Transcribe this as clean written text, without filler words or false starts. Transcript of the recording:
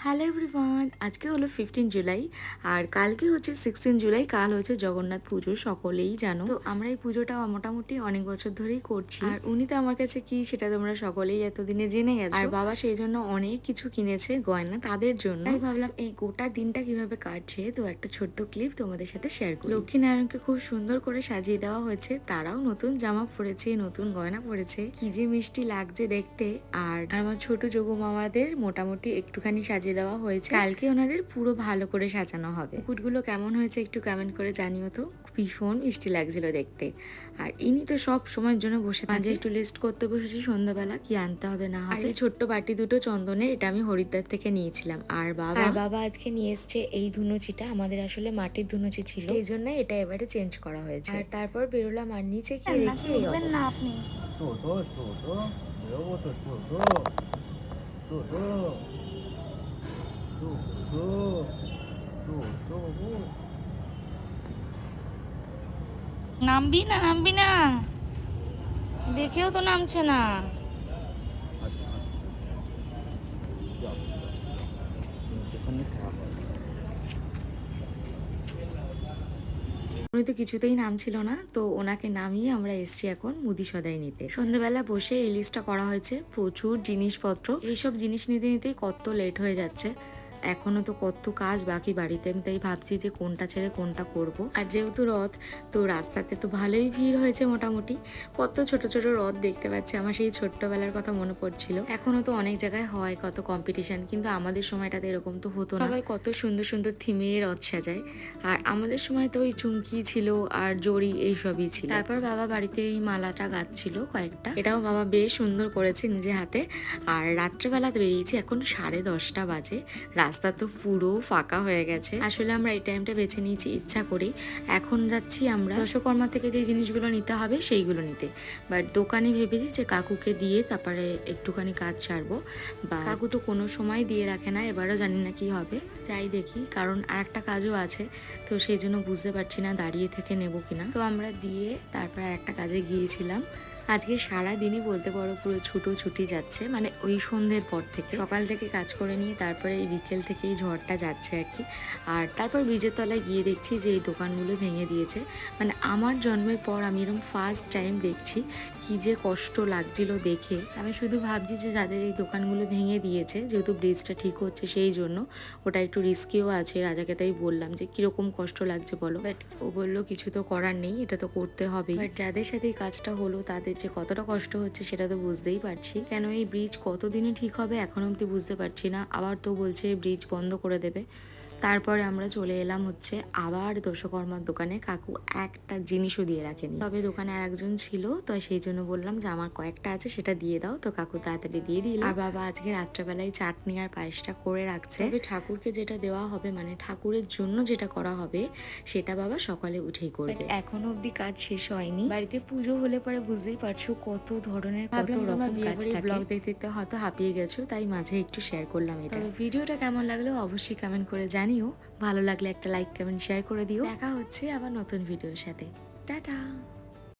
Hello everyone, আজকে হলো 15 জুলাই আর কালকে হচ্ছে 16 জুলাই। কাল হচ্ছে জগন্নাথ পুজো, সকলেই জানো। তো আমরা এই পুজোটা মোটামুটি অনেক বছর ধরেই করছি। আর উনি তো আমার কাছে কি সেটা তোমরা সকলেই এতদিনে জেনে গেছো। আর বাবা সেই জন্য অনেক কিছু কিনেছে গয়না তাদের জন্য। তাই ভাবলাম এই গোটা দিনটা কিভাবে কাটছে তো একটা ছোট্ট ক্লিপ তোমাদের সাথে শেয়ার করি। লক্ষ্মীনারায়ণকে খুব সুন্দর করে সাজিয়ে দেওয়া হয়েছে, তারাও নতুন জামা পরেছে, নতুন গয়না পরেছে, কি যে মিষ্টি লাগছে দেখতে। আর আমার ছোট যোগু মামাদের মোটামুটি একটুখানি সাজিয়ে দেওয়া হয়েছে, কালকে ওনাদের পুরো ভালো করে সাজানো হবে। মুকুটগুলো কেমন হয়েছে একটু কমেন্ট করে জানিও তো, ভীষণ মিষ্টি লাগছিল দেখতে। আর ইনি তো সব সময়ের জন্য বসে থাকে, একটু লিস্ট করতে বসেছি সন্ধ্যাবেলা কি আনতে হবে না হবে। আর এই ছোট্ট বাটি দুটো চন্দনের, এটা আমি হরিদ্বার থেকে নিয়েছিলাম। আর বাবা আজকে নিয়ে এসছে এই ধুনুচিটা, আমাদের আসলে মাটির ধুনুচি ছিল, এই জন্য এটা এবারে চেঞ্জ করা হয়েছে। আর তারপর বেরোলাম আর নিচে গিয়ে দেখি এই অবস্থা। আপনি নামবি না, দেখেও তো নামছে না। উনি তো কিছুতেই নামছিল না, তো ওনাকে নামিয়ে আমরা এসছি এখন মুদি সদাই নিতে। সন্ধ্যাবেলা বসে এই লিস্টটা করা হয়েছে, প্রচুর জিনিসপত্র, এইসব জিনিস নিতে নিতেই কত লেট হয়ে যাচ্ছে। এখনো তো কত কাজ বাকি বাড়িতে, আমি তাই ভাবছি যে কোনটা ছেড়ে কোনটা করব। আর যেহেতু রথ, তো রাস্তাতে তো ভালোই ভিড় হয়েছে মোটামুটি, কত ছোট ছোট রথ দেখতে পাচ্ছি। আমার সেই ছোট্টবেলার কথা মনে পড়ছিল। এখনো তো অনেক জায়গায় হয় কত কম্পিটিশন, কিন্তু আমাদের সময়টাতে এরকম তো হতো না। সবাই কত সুন্দর সুন্দর থিমে রথ সাজায়, আর আমাদের সময় তো ওই চুমকি ছিল আর জড়ি এইসবই ছিল। তারপর বাবা বাড়িতে এই মালাটা গাচ্ছিল কয়েকটা, এটাও বাবা বেশ সুন্দর করেছে নিজে হাতে। আর রাত্রেবেলা বেরিয়েছি, এখন 10:30 বাজে, রাস্তা তো পুরো ফাঁকা হয়ে গেছে। আসলে আমরা এই টাইমটা বেছে নিয়েছি ইচ্ছা করেই। এখন যাচ্ছি আমরা দশকর্মা থেকে যে জিনিসগুলো নিতে হবে সেইগুলো নিতে, বাট দোকানে ভেবেছি যে কাকুকে দিয়ে তারপরে একটুখানি কাজ সারবো। বা কাকু তো কোনো সময় দিয়ে রাখে না, এবারও জানি না কি হবে, যাই দেখি। কারণ আর একটা কাজও আছে, তো সেই জন্য বুঝতে পারছি না দাঁড়িয়ে থেকে নেবো কিনা। তো আমরা দিয়ে তারপর আর একটা কাজে গিয়েছিলাম। আজকে সারাদিনই বলতে পারো পুরো ছুটি যাচ্ছে, মানে ওই সন্ধ্যের পর থেকে, সকাল থেকে কাজ করে নিয়ে তারপরে এই বিকেল থেকে এই ঝড়টা যাচ্ছে আর কি। আর তারপর ব্রিজের তলায় গিয়ে দেখছি যে এই দোকানগুলো ভেঙে দিয়েছে। মানে আমার জন্মের পর আমি এরকম ফার্স্ট টাইম দেখছি, কি যে কষ্ট লাগছিল দেখে। আমি শুধু ভাবছি যে যাদের এই দোকানগুলো ভেঙে দিয়েছে, যেহেতু ব্রিজটা ঠিক হচ্ছে সেই জন্য, ওটা একটু রিস্কিও আছে। রাজাকে তাই বললাম যে কিরকম কষ্ট লাগছে বলো, বাট ও বললো কিছু তো করার নেই, এটা তো করতে হবে। বাট যাদের সাথে এই কাজটা হলো তাদের যে কতটা কষ্ট হচ্ছে সেটা তো বুঝতেই পারছি। কেন এই ব্রিজ কতদিনে ঠিক হবে এখনো অব্দি বুঝতে পারছি না। আবার তো বলছে ব্রিজ বন্ধ করে দেবে। তারপরে আমরা চলে এলাম হচ্ছে আবার দশকর্মার দোকানে। কাকু একটা জিনিসও দিয়ে রাখেনি, তবে দোকানে আর একজন ছিল, তো সেই জন্য বললাম যে আমার কয়েকটা আছে সেটা দিয়ে দাও, তো কাকু তাড়াতাড়ি দিয়ে দিল। আর বাবা আজকে রাত্রেবেলায় চাটনি আর পায়েসটা করে রাখছে। তবে ঠাকুরকে যেটা দেওয়া হবে, মানে ঠাকুরের জন্য যেটা করা হবে, সেটা বাবা সকালে উঠেই করবে। এখনো অব্দি কাজ শেষ হয়নি। বাড়িতে পুজো হলে পরে বুঝতেই পারছো কত ধরনের কত রকম কাজ থাকে। ব্লগ দেখতে দেখতে হয়তো হাঁপিয়ে গেছো, তাই মাঝে একটু শেয়ার করলাম এটা। ভিডিওটা কেমন লাগলো অবশ্যই কমেন্ট করে জানিও। ভালো লাগলে একটা লাইক কমেন্ট শেয়ার করে দিও। দেখা হচ্ছে আবার নতুন ভিডিওর সাথে। টাটা।